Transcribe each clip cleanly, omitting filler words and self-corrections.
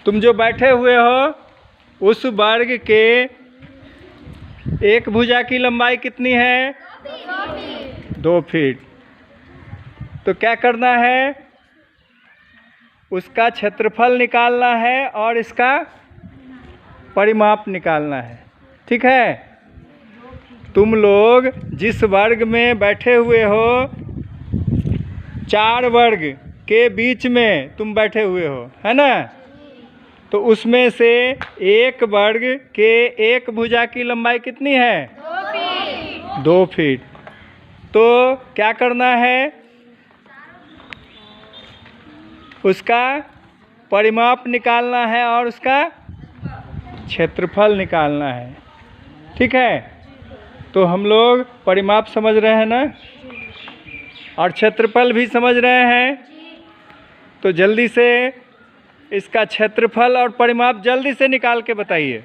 तुम जो बैठे हुए हो उस वर्ग के एक भुजा की लंबाई कितनी है? 2 फीट। तो क्या करना है? उसका क्षेत्रफल निकालना है और इसका परिमाप निकालना है। ठीक है? तुम लोग जिस वर्ग में बैठे हुए हो, 4 वर्ग के बीच में तुम बैठे हुए हो, है ना? तो उसमें से एक वर्ग के एक भुजा की लंबाई कितनी है? 2 फीट। 2 फीट। तो क्या करना है? उसका परिमाप निकालना है और उसका क्षेत्रफल निकालना है। ठीक है? तो हम लोग परिमाप समझ रहे हैं ना, और क्षेत्रफल भी समझ रहे हैं। तो जल्दी से इसका क्षेत्रफल और परिमाप जल्दी से निकाल के बताइए।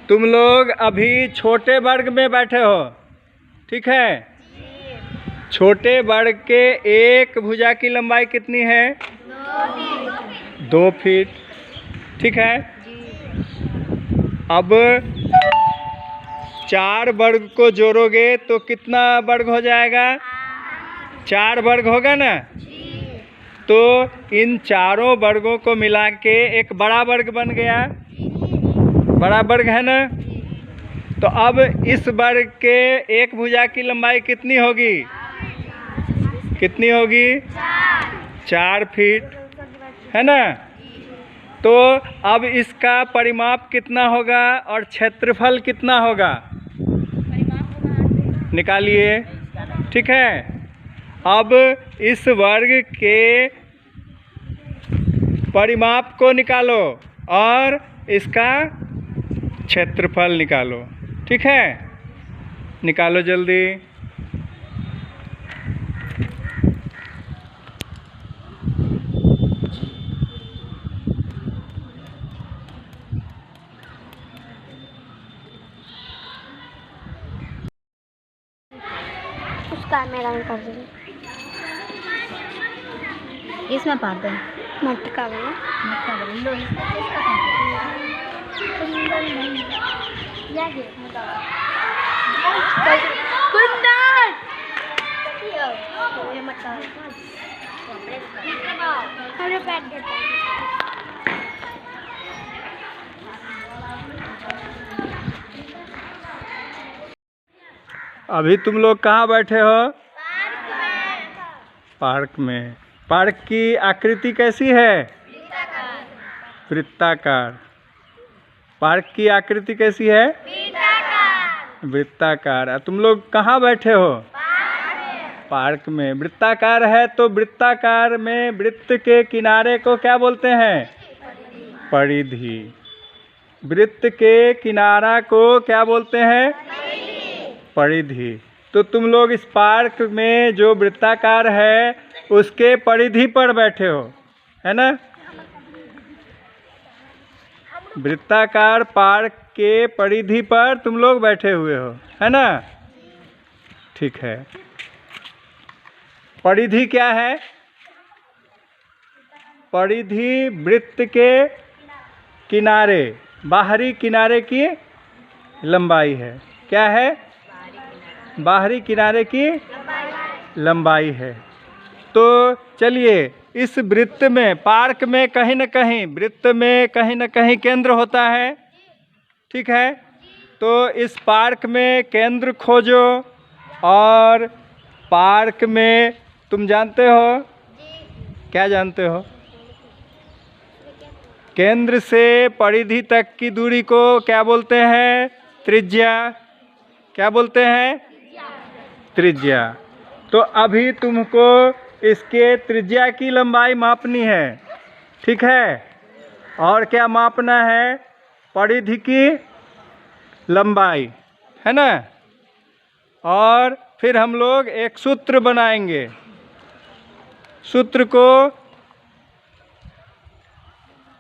तुम लोग अभी छोटे वर्ग में बैठे हो। ठीक है? छोटे वर्ग के एक भुजा की लंबाई कितनी है? 2 फीट। ठीक है? अब 4 वर्ग को जोड़ोगे तो कितना वर्ग हो जाएगा? 4 वर्ग होगा ना? तो इन चारों वर्गों को मिला के एक बड़ा वर्ग बन गया। बड़ा वर्ग है ना? तो अब इस वर्ग के एक भुजा की लंबाई कितनी होगी? कितनी होगी? 4 फीट, है ना? तो अब इसका परिमाप कितना होगा और क्षेत्रफल कितना होगा? निकालिए। ठीक है? अब इस वर्ग के परिमाप को निकालो और इसका क्षेत्रफल निकालो। ठीक है? निकालो जल्दी। उसका मेरा कर दो, इसमें पार दो। मटका बना मटका बना लो। अभी तुम लोग कहाँ बैठे हो? पार्क में। पार्क की आकृति कैसी है? वृत्ताकार। पार्क की आकृति कैसी है? वृत्ताकार। तुम लोग कहाँ बैठे हो? पार्क में। वृत्ताकार है तो वृत्ताकार में वृत्त के किनारे को क्या बोलते हैं? परिधि। वृत्त के किनारा को क्या बोलते हैं? परिधि। तो तुम लोग इस पार्क में जो वृत्ताकार है उसके परिधि पर बैठे हो, है ना? वृत्ताकार पार्क के परिधि पर तुम लोग बैठे हुए हो, है ना? ठीक है। परिधि क्या है? परिधि वृत्त के किनारे, बाहरी किनारे की लंबाई है। क्या है? बाहरी किनारे की लंबाई है। तो चलिए, इस वृत्त में, पार्क में कहीं न कहीं, वृत्त में कहीं न कहीं केंद्र होता है। ठीक है? तो इस पार्क में केंद्र खोजो। और पार्क में तुम जानते हो? क्या जानते हो? केंद्र से परिधि तक की दूरी को क्या बोलते हैं? त्रिज्या। क्या बोलते हैं? त्रिज्या। तो अभी तुमको इसके त्रिज्या की लंबाई मापनी है। ठीक है? और क्या मापना है? परिधि की लंबाई, है ना? और फिर हम लोग एक सूत्र बनाएंगे। सूत्र को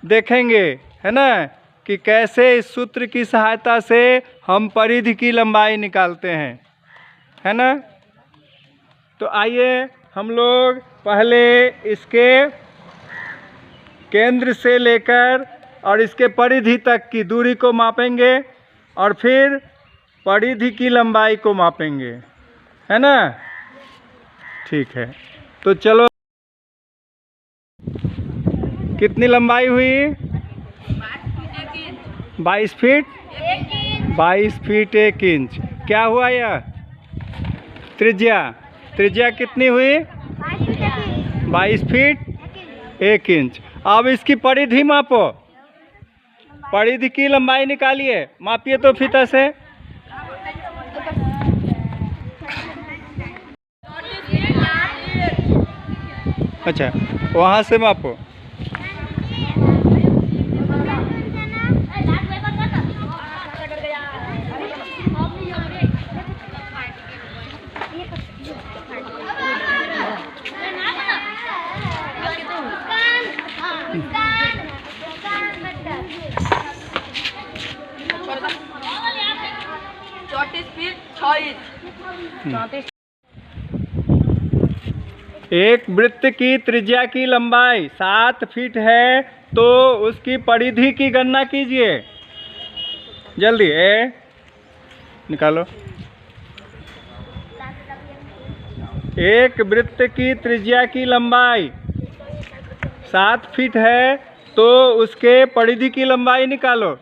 देखेंगे, है ना, कि कैसे इस सूत्र की सहायता से हम परिधि की लंबाई निकालते हैं, है ना। तो आइए हम लोग पहले इसके केंद्र से लेकर और इसके परिधि तक की दूरी को मापेंगे और फिर परिधि की लंबाई को मापेंगे, है ना। ठीक है, तो चलो। कितनी लंबाई हुई? 22 फीट 22 फीट 1 इंच। क्या हुआ यह? त्रिज्या कितनी हुई? 22 फीट 1 इंच। अब इसकी परिधि मापो, परिधि की लंबाई निकालिए, मापिए तो फीता से। अच्छा, वहाँ से मापो। एक वृत्त की त्रिज्या की लंबाई 7 फीट है, तो उसकी परिधि की गणना कीजिए। जल्दी निकालो। एक वृत्त की त्रिज्या की लंबाई 7 फीट है, तो उसके परिधि की लंबाई निकालो।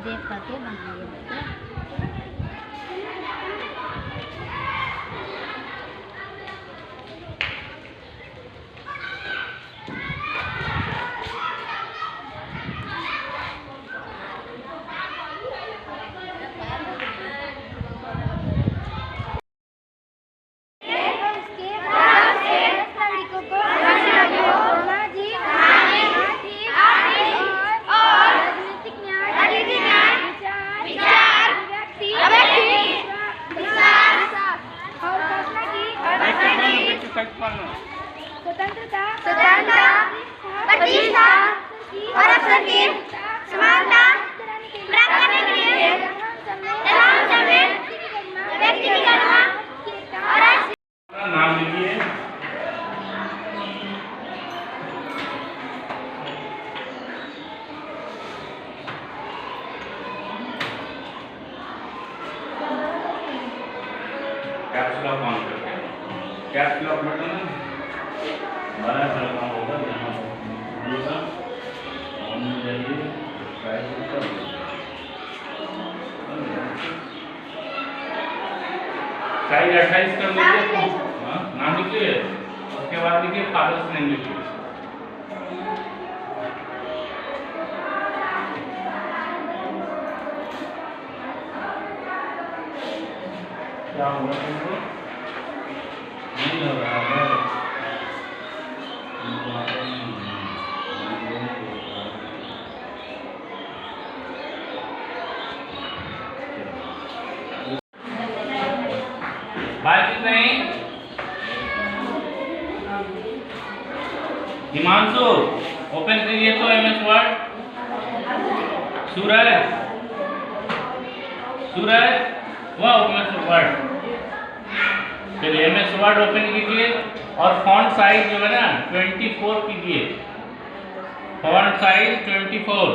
देख करके बनाइए। स्वतंत्रता, प्रतिष्ठा और अवसर की समानता प्राप्त करने के लिए तथा हम सब में व्यक्ति की गरिमा और नाम लिखिए। कैप्सूल ऑफ ऑन करके कैप्सूल ऑफ बटन बड़ा साइज 28 कर लीजिए। हाँ, नाम लिखिए, उसके बाद लिखिए फादर्स नेम लिखिए। क्या हुआ तुमको? नहीं हो रहा है। बातचीत नहीं। हिमांशु ओपन करिए तो MS वर्ड। सूरज वह MS वर्ड। चलिए MS वर्ड ओपन कीजिए और फॉन्ट साइज जो है ना 24 कीजिए। Font size 24।